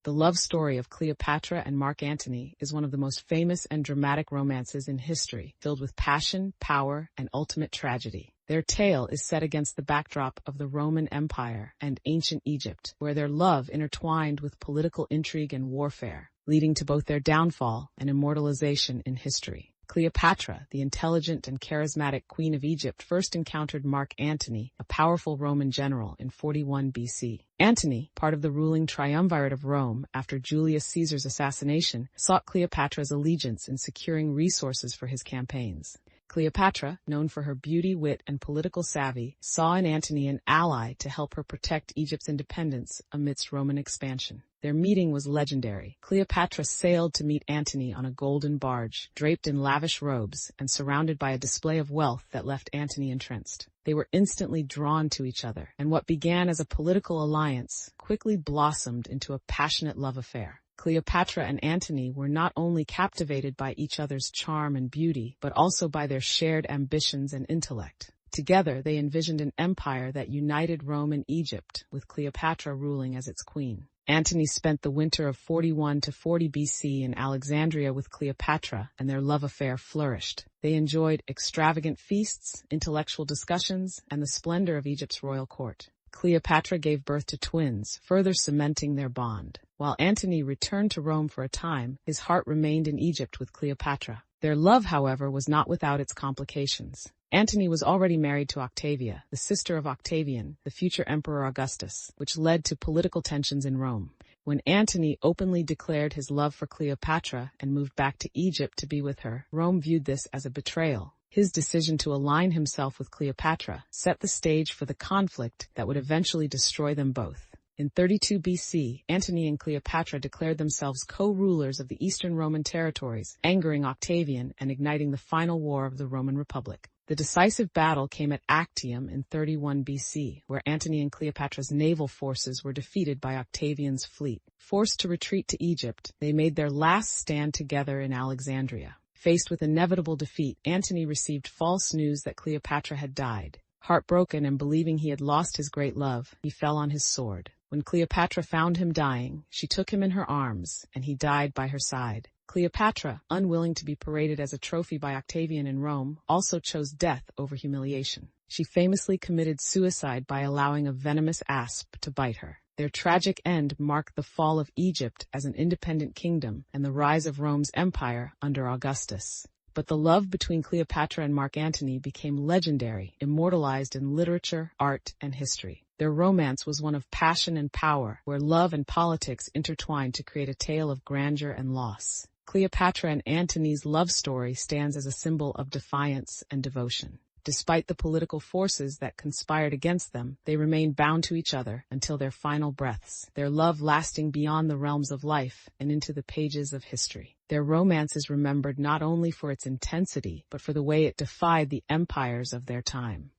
The love story of Cleopatra and Mark Antony is one of the most famous and dramatic romances in history, filled with passion, power, and ultimate tragedy. Their tale is set against the backdrop of the Roman Empire and ancient Egypt, where their love intertwined with political intrigue and warfare, leading to both their downfall and immortalization in history. Cleopatra, the intelligent and charismatic queen of Egypt, first encountered Mark Antony, a powerful Roman general, in 41 BC. Antony, part of the ruling triumvirate of Rome after Julius Caesar's assassination, sought Cleopatra's allegiance in securing resources for his campaigns. Cleopatra, known for her beauty, wit, and political savvy, saw in Antony an ally to help her protect Egypt's independence amidst Roman expansion. Their meeting was legendary. Cleopatra sailed to meet Antony on a golden barge, draped in lavish robes and surrounded by a display of wealth that left Antony entranced. They were instantly drawn to each other, and what began as a political alliance quickly blossomed into a passionate love affair. Cleopatra and Antony were not only captivated by each other's charm and beauty, but also by their shared ambitions and intellect. Together, they envisioned an empire that united Rome and Egypt, with Cleopatra ruling as its queen. Antony spent the winter of 41 to 40 BC in Alexandria with Cleopatra, and their love affair flourished. They enjoyed extravagant feasts, intellectual discussions, and the splendor of Egypt's royal court. Cleopatra gave birth to twins, further cementing their bond. While Antony returned to Rome for a time, his heart remained in Egypt with Cleopatra. Their love, however, was not without its complications. Antony was already married to Octavia, the sister of Octavian, the future Emperor Augustus, which led to political tensions in Rome. When Antony openly declared his love for Cleopatra and moved back to Egypt to be with her, Rome viewed this as a betrayal. His decision to align himself with Cleopatra set the stage for the conflict that would eventually destroy them both. In 32 BC, Antony and Cleopatra declared themselves co-rulers of the Eastern Roman territories, angering Octavian and igniting the final war of the Roman Republic. The decisive battle came at Actium in 31 BC, where Antony and Cleopatra's naval forces were defeated by Octavian's fleet. Forced to retreat to Egypt, they made their last stand together in Alexandria. Faced with inevitable defeat, Antony received false news that Cleopatra had died. Heartbroken and believing he had lost his great love, he fell on his sword. When Cleopatra found him dying, she took him in her arms, and he died by her side. Cleopatra, unwilling to be paraded as a trophy by Octavian in Rome, also chose death over humiliation. She famously committed suicide by allowing a venomous asp to bite her. Their tragic end marked the fall of Egypt as an independent kingdom and the rise of Rome's empire under Augustus. But the love between Cleopatra and Mark Antony became legendary, immortalized in literature, art, and history. Their romance was one of passion and power, where love and politics intertwined to create a tale of grandeur and loss. Cleopatra and Antony's love story stands as a symbol of defiance and devotion. Despite the political forces that conspired against them, they remained bound to each other until their final breaths, their love lasting beyond the realms of life and into the pages of history. Their romance is remembered not only for its intensity, but for the way it defied the empires of their time.